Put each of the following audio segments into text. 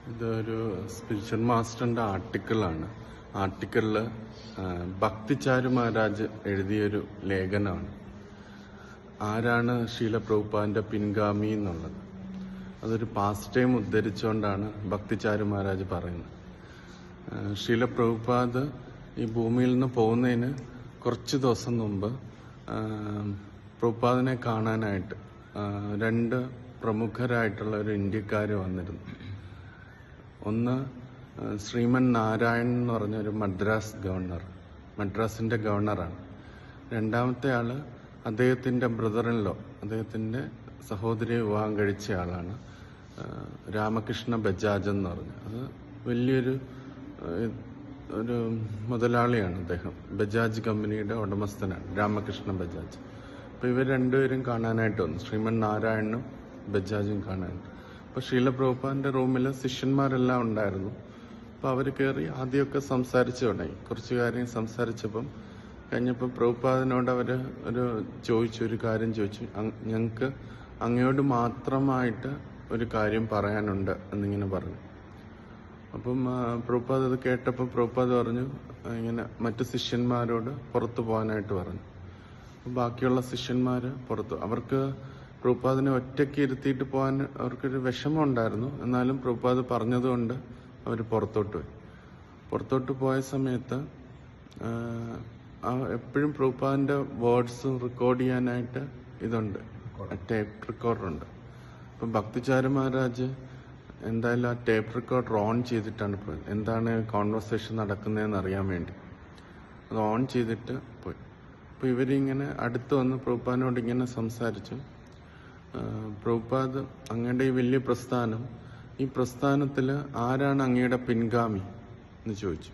ഇതൊരു സ്പിരിച്വൽ മാസ്റ്ററിന്റെ ആർട്ടിക്കിളാണ്. ആർട്ടിക്കിളിൽ ഭക്തിചാരു മഹാരാജ് എഴുതിയൊരു ലേഖനമാണ്. ആരാണ് ശീല പ്രഭുപാദിന്റെ പിൻഗാമി എന്നുള്ളത്. അതൊരു പാസ്റ്റ് ടൈം ഉദ്ധരിച്ചുകൊണ്ടാണ് ഭക്തിചാരു മഹാരാജ് പറയുന്നത്. ശീല പ്രഭുപാദ് ഈ ഭൂമിയിൽ നിന്ന് പോകുന്നതിന് കുറച്ച് ദിവസം മുമ്പ് പ്രഭുപാദിനെ കാണാനായിട്ട് രണ്ട് പ്രമുഖരായിട്ടുള്ള ഒരു ഇന്ത്യക്കാർ വന്നിരുന്നു. ഒന്ന് ശ്രീമൻ നാരായൺ എന്ന് പറഞ്ഞൊരു മദ്രാസിന്റെ ഗവർണറാണ്. രണ്ടാമത്തെ ആള് അദ്ദേഹത്തിന്റെ ബ്രദറിൻലോ, അദ്ദേഹത്തിന്റെ സഹോദരിയെ വിവാഹം കഴിച്ച ആളാണ് രാമകൃഷ്ണ ബജാജ് എന്ന് പറഞ്ഞു. അത് വലിയൊരു ഒരു മുതലാളിയാണ് അദ്ദേഹം. ബജാജ് കമ്പനിയുടെ ഉടമസ്ഥനാണ് രാമകൃഷ്ണ ബജാജ്. അപ്പൊ ഇവർ രണ്ടുപേരും കാണാനായിട്ട് വന്നു, ശ്രീമൻ നാരായണനും ബജാജും കാണാനായിട്ട്. അപ്പൊ ശീല പ്രഭുപാദിന്റെ റൂമിൽ ശിഷ്യന്മാരെല്ലാം ഉണ്ടായിരുന്നു. അപ്പൊ അവര് കയറി ആദ്യമൊക്കെ സംസാരിച്ചു തുടങ്ങി. കുറച്ചു കാര്യം സംസാരിച്ചപ്പം കഴിഞ്ഞപ്പോൾ പ്രഭുപാദിനോട് അവര് ഒരു കാര്യം ചോദിച്ചു. ഞങ്ങൾക്ക് അങ്ങയോട് മാത്രമായിട്ട് ഒരു കാര്യം പറയാനുണ്ട് എന്നിങ്ങനെ പറഞ്ഞു. അപ്പം പ്രഭുപാദ് അത് കേട്ടപ്പോൾ പ്രഭുപാദ് പറഞ്ഞു ഇങ്ങനെ മറ്റു ശിഷ്യന്മാരോട് പുറത്തു പോകാനായിട്ട് പറഞ്ഞു. ബാക്കിയുള്ള ശിഷ്യന്മാര് പുറത്തു. അവർക്ക് പ്രഭുപാദിനെ ഒറ്റയ്ക്ക് ഇരുത്തിയിട്ട് പോകാൻ അവർക്കൊരു വിഷമം ഉണ്ടായിരുന്നു. എന്നാലും പ്രഭുപാദ് പറഞ്ഞതുകൊണ്ട് അവർ പുറത്തോട്ട് പോയ സമയത്ത് എപ്പോഴും പ്രഭുപാദിന്റെ വേർഡ്സ് റെക്കോർഡ് ചെയ്യാനായിട്ട് ഇതുണ്ട്, ടേപ്പ് റെക്കോർഡറുണ്ട്. അപ്പം ഭക്തിചാരു മഹാരാജ് എന്തായാലും ആ ടേപ്പ് റെക്കോർഡർ ഓൺ ചെയ്തിട്ടാണ് പോയത്. എന്താണ് കോൺവെർസേഷൻ നടക്കുന്നതെന്ന് അറിയാൻ വേണ്ടി അത് ഓൺ ചെയ്തിട്ട് പോയി. അപ്പോൾ ഇവരിങ്ങനെ അടുത്ത് വന്ന് പ്രഭുപാദിനോട് ഇങ്ങനെ സംസാരിച്ചു. പ്രഭുപാദ്, അങ്ങയുടെ ഈ വലിയ പ്രസ്ഥാനം, ഈ പ്രസ്ഥാനത്തിൽ ആരാണ് അങ്ങയുടെ പിൻഗാമി എന്ന് ചോദിച്ചു.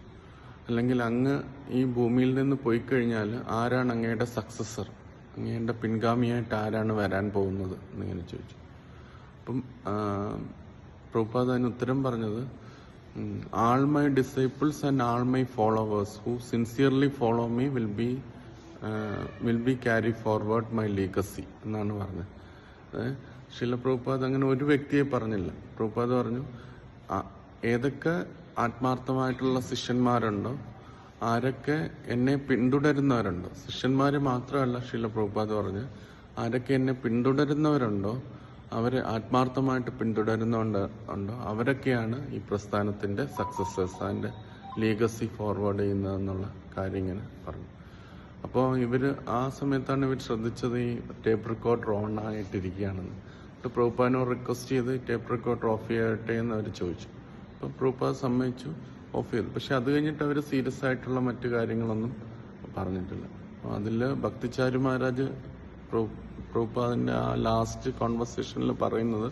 അല്ലെങ്കിൽ അങ്ങ് ഈ ഭൂമിയിൽ നിന്ന് പോയി കഴിഞ്ഞാൽ ആരാണ് അങ്ങയുടെ സക്സസർ, അങ്ങയുടെ പിൻഗാമിയായിട്ട് ആരാണ് വരാൻ പോകുന്നത് എന്നിങ്ങനെ ചോദിച്ചു. അപ്പം പ്രഭുപാദ് അതിന് ഉത്തരം പറഞ്ഞത്, ആൾ my disciples and all my followers who sincerely follow me will be carry forward my legacy എന്നാണ് പറഞ്ഞത്. ശീല പ്രഭുപാദ് അങ്ങനെ ഒരു വ്യക്തിയെ പറഞ്ഞില്ല. പ്രഭുപാദ് പറഞ്ഞു, ഏതൊക്കെ ആത്മാർത്ഥമായിട്ടുള്ള ശിഷ്യന്മാരുണ്ടോ, ആരൊക്കെ എന്നെ പിന്തുടരുന്നവരുണ്ടോ, ശിഷ്യന്മാര് മാത്രമല്ല ശീല പ്രഭുപാദ് പറഞ്ഞു, ആരൊക്കെ എന്നെ പിന്തുടരുന്നവരുണ്ടോ, അവരെ ആത്മാർത്ഥമായിട്ട് പിന്തുടരുന്നുണ്ടോ, അവരൊക്കെയാണ് ഈ പ്രസ്ഥാനത്തിന്റെ സക്സസേഴ്സ്, അതിന്റെ ലീഗസി ഫോർവേഡ് ചെയ്യുന്നതെന്നുള്ള കാര്യം ഇങ്ങനെ പറഞ്ഞു. അപ്പോൾ ഇവര് ആ സമയത്താണ് ഇവർ ശ്രദ്ധിച്ചത് ഈ ടേപ്പ് റെക്കോർഡർ ഓൺ ആയിട്ടിരിക്കുകയാണെന്ന്. അപ്പോൾ പ്രഭുപാദിനോട് റിക്വസ്റ്റ് ചെയ്ത് ടേപ്പ് റെക്കോർഡർ ഓഫ് ചെയ്യട്ടെ എന്ന് അവർ ചോദിച്ചു. അപ്പം പ്രഭുപാദ് സമ്മതിച്ചു, ഓഫ് ചെയ്തു. പക്ഷെ അത് കഴിഞ്ഞിട്ട് അവർ സീരിയസ് ആയിട്ടുള്ള മറ്റു കാര്യങ്ങളൊന്നും പറഞ്ഞിട്ടില്ല. അതിൽ ഭക്തിചാരു മഹാരാജ് പ്രഭുപാദിന്റെ ആ ലാസ്റ്റ് കോൺവെർസേഷനിൽ പറയുന്നത്,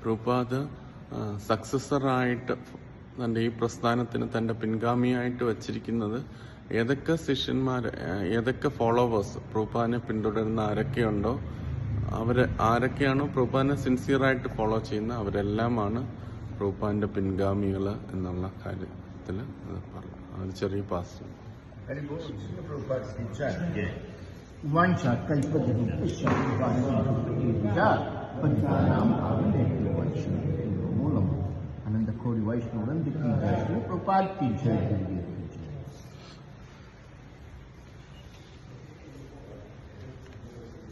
പ്രഭുപാദ് സക്സസറായിട്ട് തന്റെ ഈ പ്രസ്ഥാനത്തിന് തന്റെ പിൻഗാമിയായിട്ട് വച്ചിരിക്കുന്നത് ഏതൊക്കെ ശിഷ്യന്മാര്, ഏതൊക്കെ ഫോളോവേഴ്സ്, പ്രഭുപാദിനെ പിന്തുടരുന്ന ആരൊക്കെയുണ്ടോ, ആരൊക്കെയാണോ പ്രഭുപാദിനെ സിൻസിയറായിട്ട് ഫോളോ ചെയ്യുന്ന അവരെല്ലാമാണ് പ്രഭുപാദിന്റെ പിൻഗാമികൾ എന്നുള്ള കാര്യത്തിൽ പറഞ്ഞു. ഒരു ചെറിയ പാസ്. आनंद खोरी वैष्णव प्रभुपाद की जय।